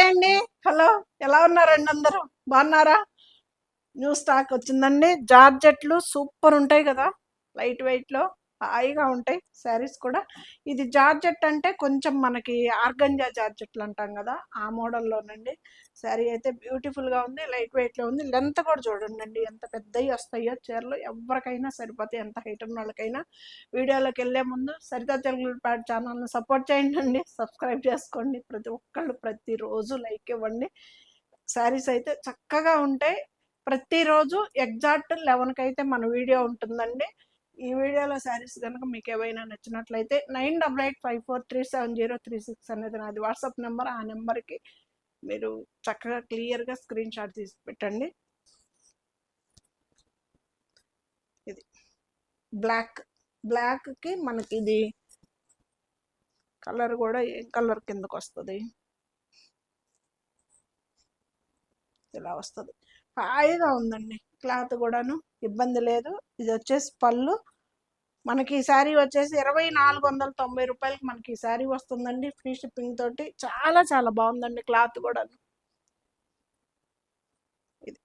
Hi అండి. Hello. ఎలా ఉన్నారండి అందరూ? బాగున్నారా? న్యూ స్టాక్ వచ్చిందండి. జార్జెట్లు సూపర్ ఉంటాయి కదా, లైట్ వెయిట్లో హాయిగా ఉంటాయి శారీస్ కూడా. ఇది జార్జెట్ అంటే కొంచెం మనకి ఆర్గంజా జార్జెట్లు అంటాం కదా, ఆ మోడల్లోనండి. శారీ అయితే బ్యూటిఫుల్గా ఉంది, లైట్ వెయిట్లో ఉంది. లెంత్ కూడా చూడండి ఎంత పెద్దవి వస్తాయో చీరలు. ఎవరికైనా సరిపోతాయి, ఎంత హైట్ ఉన్న వాళ్ళకైనా. వీడియోలోకి వెళ్ళే ముందు సరితా తెలుగు ప్యాడ్ ఛానల్ని సపోర్ట్ చేయండి, సబ్స్క్రైబ్ చేసుకోండి. ప్రతి ఒక్కళ్ళు ప్రతిరోజు లైక్ ఇవ్వండి. శారీస్ అయితే చక్కగా ఉంటాయి. ప్రతిరోజు ఎగ్జాక్ట్ 11కి అయితే మన వీడియో ఉంటుందండి. ఈ వీడియోలో శారీస్ కనుక మీకు ఏవైనా నచ్చినట్లయితే 9885437036 అనేది నాది వాట్సాప్ నెంబర్. ఆ నెంబర్కి మీరు చక్కగా క్లియర్గా స్క్రీన్ షాట్ తీసి పెట్టండి. ఇది బ్లాక్కి మనకి ఇది కలర్ కూడా ఏ కలర్ కిందకు వస్తుంది, ఇలా వస్తుంది. హాయిగా ఉందండి, క్లాత్ కూడాను ఇబ్బంది లేదు. ఇది వచ్చేసి పళ్ళు. మనకి ఈ శారీ వచ్చేసి 2490 రూపాయలకి మనకి ఈ శారీ వస్తుందండి, ఫ్రీ షిప్పింగ్ తోటి. చాలా చాలా బాగుందండి క్లాత్ కూడా. ఇది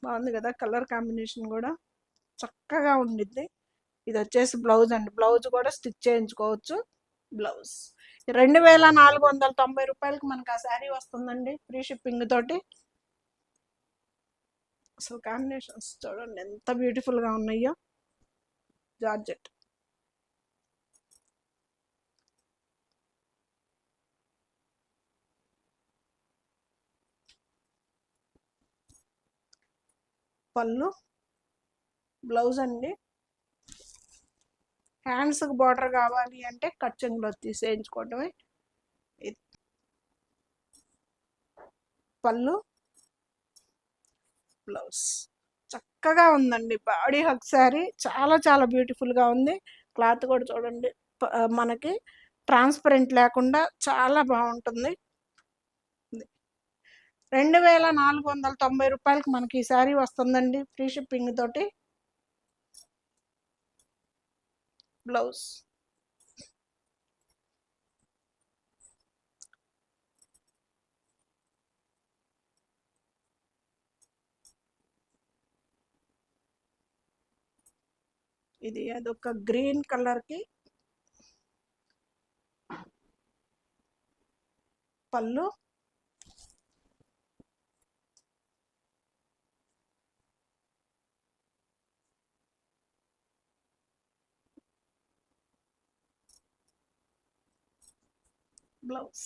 బాగుంది కదా, కలర్ కాంబినేషన్ కూడా చక్కగా ఉండిద్ది. ఇది వచ్చేసి బ్లౌజ్ అండి, బ్లౌజ్ కూడా స్టిచ్ చేయించుకోవచ్చు. బ్లౌజ్ 2490 రూపాయలకి మనకి ఆ శారీ వస్తుందండి, ఫ్రీ షిప్పింగ్ తోటి. అసలు కాంబినేషన్స్ చూడండి ఎంత బ్యూటిఫుల్గా ఉన్నాయో. జార్జెట్ పళ్ళు, బ్లౌజ్ అండి. హ్యాండ్స్కి బార్డర్ కావాలి అంటే కట్ చెంగులో తీసేయించుకోవటమే. పళ్ళు, బ్లౌజ్ చక్కగా ఉందండి. బాడీ హగ్ శారీ చాలా చాలా బ్యూటిఫుల్గా ఉంది. క్లాత్ కూడా చూడండి మనకి ట్రాన్స్పరెంట్ లేకుండా చాలా బాగుంటుంది. 2490 రూపాయలకి మనకి ఈ శారీ వస్తుందండి, ఫ్రీ షిప్పింగ్ తోటి. బ్లౌజ్ ఇది అదొక గ్రీన్ కలర్కి పళ్ళు, బ్లౌజ్.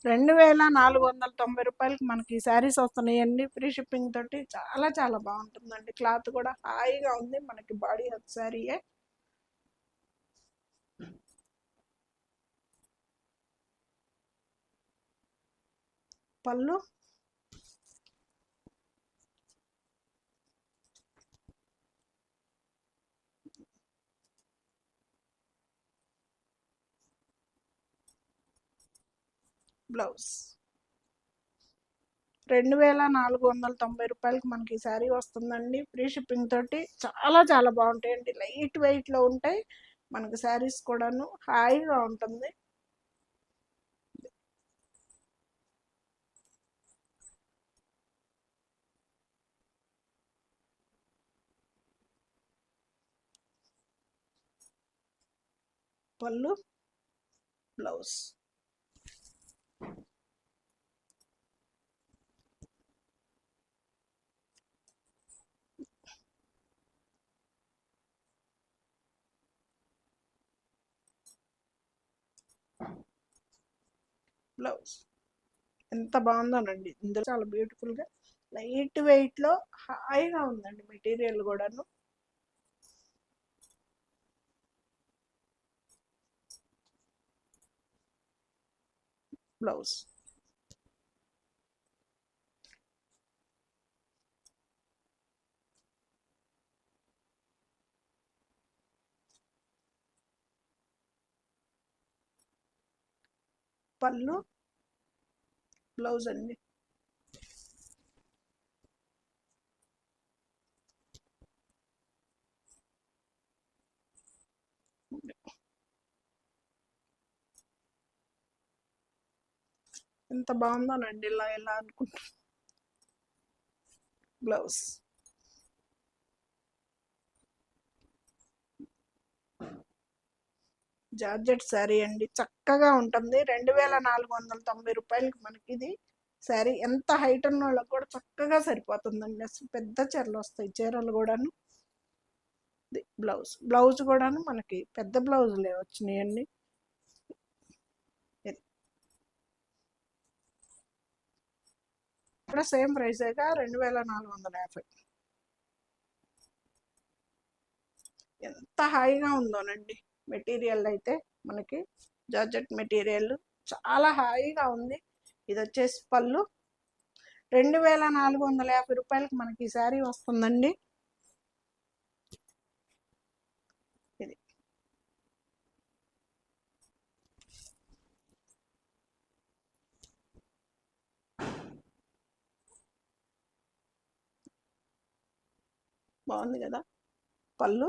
రెండు వేల 490 రూపాయలకి మనకి ఈ శారీస్ వస్తున్నాయండి, ఫ్రీ షిప్పింగ్ తోటి. చాలా చాలా బాగుంటుందండి, క్లాత్ కూడా హాయిగా ఉంది. మనకి బాడీ హగ్ శారీయే. పళ్ళు, బ్లౌజ్. 2490 రూపాయలకి మనకి ఈ శారీ వస్తుందండి, ఫ్రీ షిప్పింగ్ తోటి. చాలా చాలా బాగుంటాయండి, లైట్ వెయిట్లో ఉంటాయి మనకి శారీస్ కూడాను, హాయిగా ఉంటుంది. పళ్ళు, బ్లౌజ్. బ్లౌజ్ ఎంత బాగుందోనండి, ఇందులో చాలా బ్యూటిఫుల్గా లైట్ వెయిట్లో హాయిగా ఉందండి మెటీరియల్ కూడాను. బ్లౌజ్ పళ్ళు, బ్లౌజ్ అండి. ఎంత బాగుందోనండి, ఇలా ఇలా అనుకుంటా. బ్లౌజ్ జార్జెట్ శారీ అండి, చక్కగా ఉంటుంది. 2490 రూపాయలకి మనకి ఇది శారీ. ఎంత హైట్ ఉన్న వాళ్ళకి కూడా చక్కగా సరిపోతుందండి. అసలు పెద్ద చీరలు వస్తాయి, చీరలు కూడాను. బ్లౌజ్ బ్లౌజ్ కూడాను మనకి పెద్ద బ్లౌజులే వచ్చినాయండి. కూడా సేమ్ ప్రైసేగా 2450. ఎంత హాయిగా ఉందోనండి మెటీరియల్ అయితే మనకి. జార్జెట్ మెటీరియల్ చాలా హాయిగా ఉంది. ఇది వచ్చేసి పళ్ళు. 2450 రూపాయలకి మనకి ఈ శారీ వస్తుందండి. ఇది బాగుంది కదా పళ్ళు.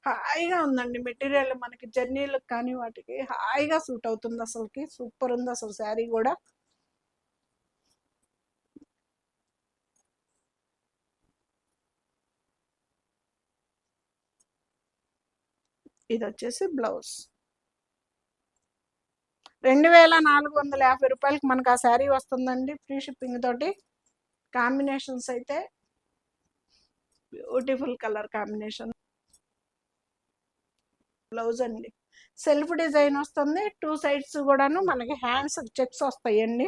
హాయిగా ఉందండి మెటీరియల్, మనకి జర్నీలకు కానీ వాటికి హాయిగా సూట్ అవుతుంది. అసలుకి సూపర్ ఉంది అసలు శారీ కూడా. ఇది వచ్చేసి బ్లౌజ్. 2450 రూపాయలకి మనకు ఆ శారీ వస్తుందండి, ఫ్రీ షిప్పింగ్ తోటి. కాంబినేషన్స్ అయితే బ్యూటిఫుల్ కలర్ కాంబినేషన్. బ్లౌజ్ అండి, సెల్ఫ్ డిజైన్ వస్తుంది. 2 సైడ్స్ కూడాను మనకి హ్యాండ్స్ చెక్స్ వస్తాయండి.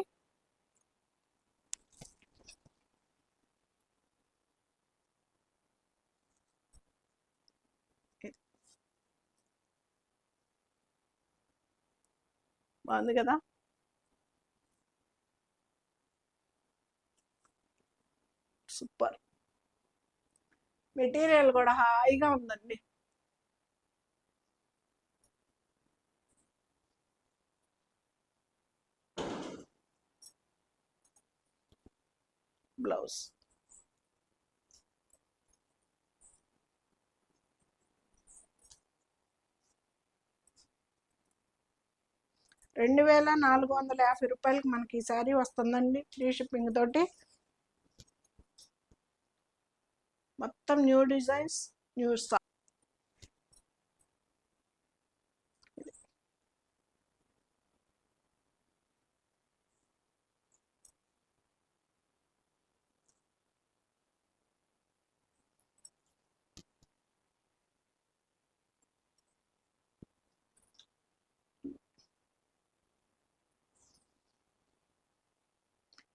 బాగుంది కదా. సూపర్ మెటీరియల్ కూడా హాయిగా ఉందండి. బ్లౌజ్ 2450 రూపాయలకి మనకి ఈ శారీ వస్తుందండి, ఫ్రీ షిప్పింగ్ తోటి. మొత్తం new designs, new stock.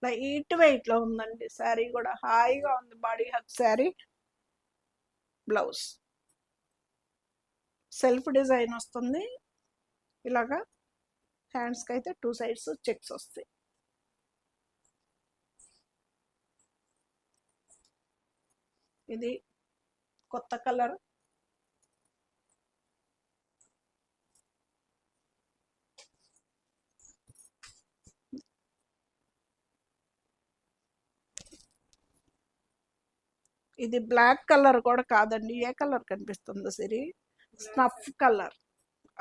Light weight లో ఉందండి శారీ కూడా, హాయిగా ఉంది. Body hug sari. Blouse self design వస్తుంది ఇలాగా. హ్యాండ్స్కి అయితే 2 సైడ్స్ చెక్స్ వస్తాయి. ఇది కొత్త కలర్. ఇది బ్లాక్ కలర్ కూడా కాదండి. ఏ కలర్ కనిపిస్తుందో సిరి, స్నఫ్ కలర్.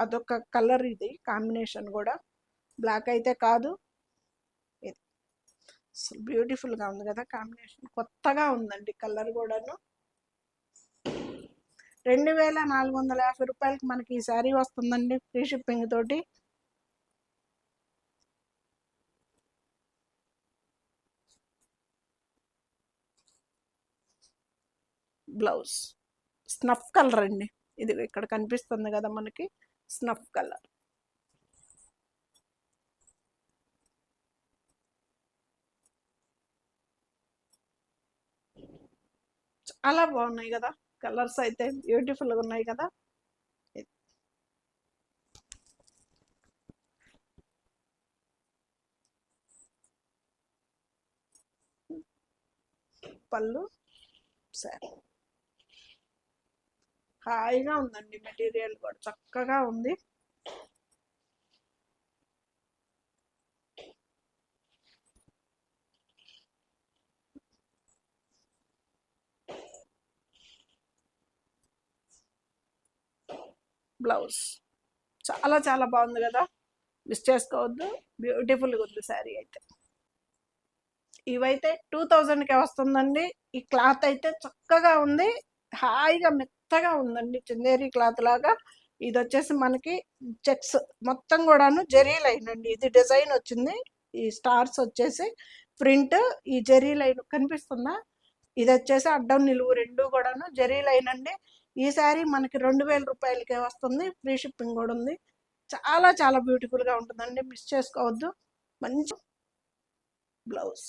అదొక కలర్, ఇది కాంబినేషన్ కూడా బ్లాక్ అయితే కాదు. ఇది బ్యూటిఫుల్గా ఉంది కదా కాంబినేషన్, కొత్తగా ఉందండి కలర్ కూడాను. 2450 రూపాయలకి మనకి ఈ శారీ వస్తుందండి, ఫ్రీ షిప్పింగ్ తోటి. బ్లౌజ్ స్నఫ్ కలర్ అండి, ఇది ఇక్కడ కనిపిస్తుంది కదా మనకి, స్నఫ్ కలర్. చాలా బాగున్నాయి కదా కలర్స్ అయితే, బ్యూటిఫుల్గా ఉన్నాయి కదా. పళ్ళు సరే, హాయిగా ఉందండి మెటీరియల్ కూడా చక్కగా ఉంది. బ్లౌజ్. చాలా చాలా బాగుంది కదా, మిస్ చేసుకోవద్దు. బ్యూటిఫుల్గా ఉంది శారీ అయితే. ఇవైతే 2000కే వస్తుందండి. ఈ క్లాత్ అయితే చక్కగా ఉంది, హాయిగా మెత్తగా ఉందండి, చందేరి క్లాత్ లాగా. ఇది వచ్చేసి మనకి చెక్స్ మొత్తం కూడాను జెరీ లైన్ అండి. ఇది డిజైన్ వచ్చింది, ఈ స్టార్స్ వచ్చేసి ప్రింట్, ఈ జెరీ లైన్ కనిపిస్తుందా, ఇది వచ్చేసి అడ్డం నిలువు రెండు కూడాను జెరీ లైన్ అండి. ఈ శారీ మనకి 2000 రూపాయలకే వస్తుంది, ఫ్రీ షిప్పింగ్ కూడా ఉంది. చాలా చాలా బ్యూటిఫుల్గా ఉంటుందండి, మిస్ చేసుకోవద్దు. మంచి బ్లౌజ్.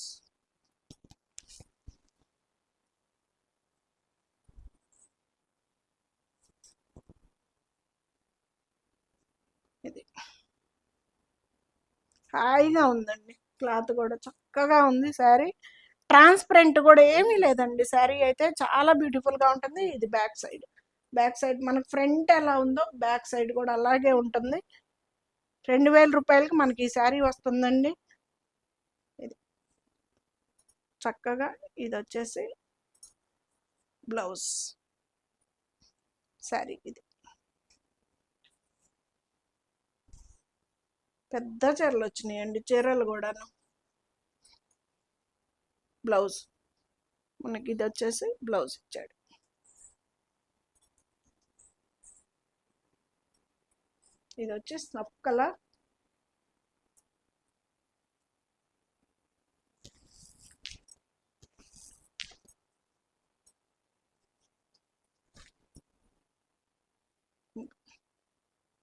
ఇది హాయిగా ఉందండి, క్లాత్ కూడా చక్కగా ఉంది. శారీ ట్రాన్స్పరెంట్ కూడా ఏమీ లేదండి. శారీ అయితే చాలా బ్యూటిఫుల్గా ఉంటుంది. ఇది బ్యాక్ సైడ్. బ్యాక్ సైడ్ మనకు ఫ్రంట్ ఎలా ఉందో బ్యాక్ సైడ్ కూడా అలాగే ఉంటుంది. 2000 రూపాయలకి మనకి ఈ శారీ వస్తుందండి. ఇది చక్కగా, ఇది వచ్చేసి బ్లౌజ్. శారీ ఇది పెద్ద చీరలు వచ్చినాయండి, చీరలు కూడాను. బ్లౌజ్ మనకి ఇది వచ్చేసి బ్లౌజ్ ఇచ్చాడు. ఇది వచ్చి స్నఫ్ కలర్.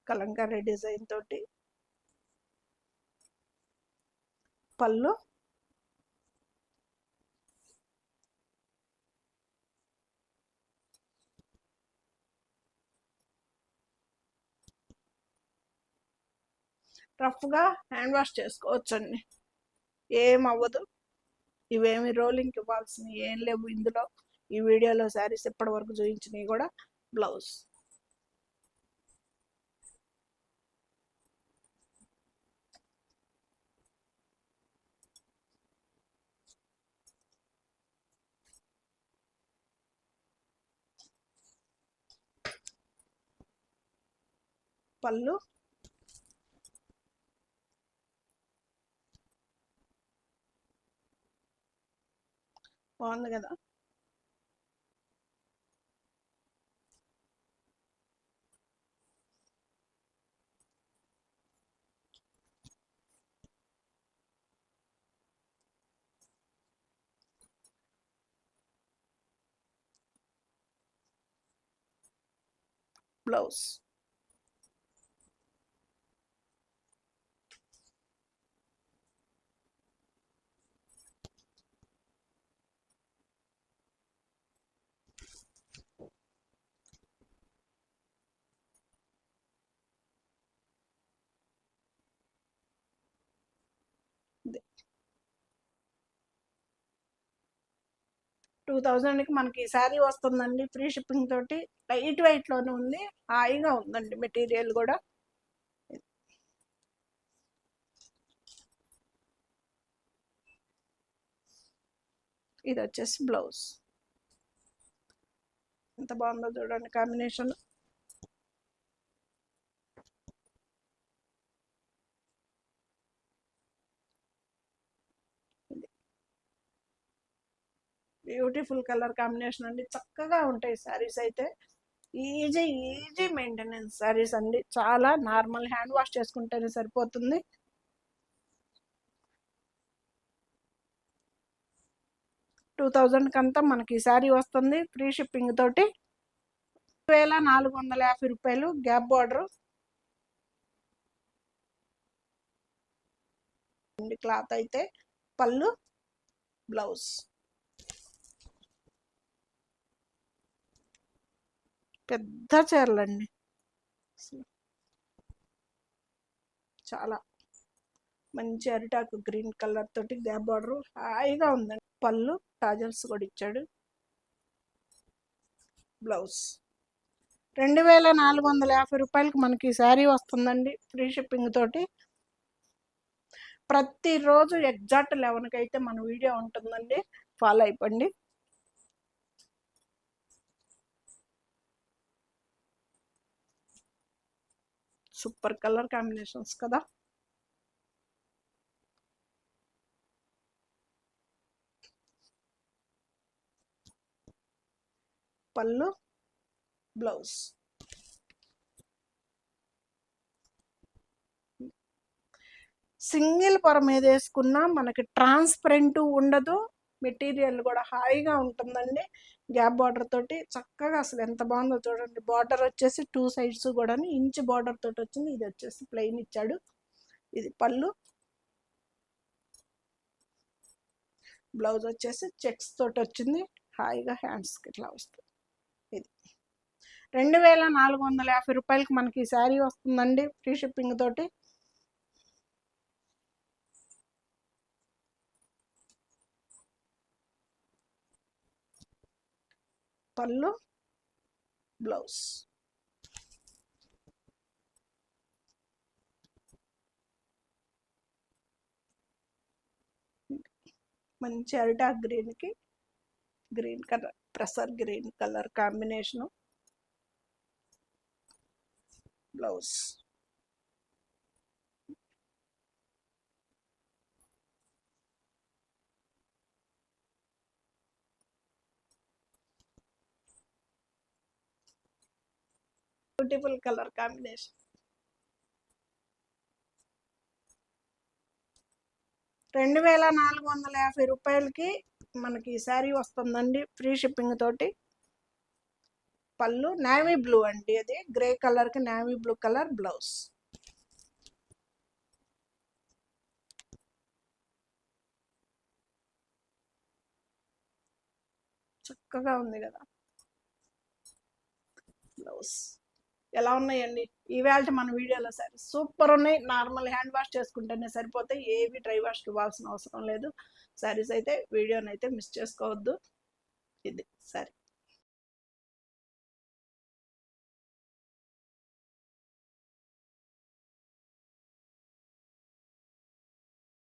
కలంకారీ డిజైన్ తోటి పళ్ళు, రఫ్గా హ్యాండ్ వాష్ చేసుకోవచ్చండి, ఏం అవ్వదు. ఇవేమి రోలింగ్కి ఇవ్వాల్సినవి ఏం లేవు ఇందులో. ఈ వీడియోలో శారీస్ ఇప్పటి వరకు చూపించినవి కూడా. బ్లౌజ్ పళ్ళు, బాగుంది కదా. బ్లౌజ్ ఇది 2000కి మనకి ఈ శారీ వస్తుందండి, ఫ్రీ షిప్పింగ్ తోటి. లైట్ వెయిట్లోనే ఉంది, హాయిగా ఉందండి మెటీరియల్ కూడా. ఇది వచ్చేసి బ్లౌజ్. ఎంత బాగుందో చూడండి కాంబినేషన్. బ్యూటిఫుల్ కలర్ కాంబినేషన్ అండి, చక్కగా ఉంటాయి శారీస్ అయితే. ఈజీ ఈజీ మెయింటెనెన్స్ శారీస్ అండి, చాలా నార్మల్ హ్యాండ్ వాష్ చేసుకుంటేనే సరిపోతుంది. 2000కి అంతా మనకి ఈ శారీ వస్తుంది, ఫ్రీ షిప్పింగ్ తోటి. 2450 రూపాయలు, గ్యాప్ బార్డర్ క్లాత్ అయితే. పళ్ళు, బ్లౌజ్. పెద్ద చీరలండి, చాలా మంచి అరిటాకు గ్రీన్ కలర్ తోటి గ్యాప్ బార్డర్, హాయిగా ఉందండి. పళ్ళు టాజల్స్ కూడా ఇచ్చాడు. బ్లౌజ్ 2450 రూపాయలకి మనకి ఈ శారీ వస్తుందండి, ఫ్రీ షిప్పింగ్ తోటి. ప్రతిరోజు ఎగ్జాక్ట్ 11కి అయితే మన వీడియో ఉంటుందండి, ఫాలో అయిపోండి. సూపర్ కలర్ కాంబినేషన్స్ కదా. పళ్ళు, బ్లౌజ్. సింగిల్ పొర మీద వేసుకున్నా మనకి ట్రాన్స్పరెంట్ ఉండదు, మెటీరియల్ కూడా హాయిగా ఉంటుందండి. గ్యాప్ బార్డర్ తోటి చక్కగా అసలు ఎంత బాగుందో చూడండి. బార్డర్ వచ్చేసి 2 సైడ్స్ కూడా ఇంచ్ బార్డర్ తోటి వచ్చింది. ఇది వచ్చేసి ప్లెయిన్ ఇచ్చాడు. ఇది పళ్ళు, బ్లౌజ్ వచ్చేసి చెక్స్ తోటి వచ్చింది. హాయిగా హ్యాండ్స్కి ఇట్లా వస్తుంది. ఇది 2450 రూపాయలకి మనకి ఈ శారీ వస్తుందండి, ఫ్రీ షిప్పింగ్ తోటి. పళ్ళు, బ్లౌజ్. మంచి అరిటాక్ గ్రీన్కి green colour, pressure green colour combination. Blouse. Beautiful colour combination. 2450 రూపాయలకి మనకి ఈ శారీ వస్తుందండి, ఫ్రీ షిప్పింగ్ తోటి. పళ్ళు నేవీ బ్లూ అండి, అది గ్రే కలర్కి నేవీ బ్లూ కలర్ బ్లౌజ్. చక్కగా ఉంది కదా బ్లౌజ్. ఎలా ఉన్నాయండి ఈవేళ మన వీడియోలో సారీ సూపర్ ఉన్నాయి. నార్మల్ హ్యాండ్ వాష్ చేసుకుంటేనే సరిపోతాయి, ఏవి డ్రై వాష్కి ఇవ్వాల్సిన అవసరం లేదు. శారీస్ అయితే వీడియోని అయితే మిస్ చేసుకోవద్దు. ఇది సరే.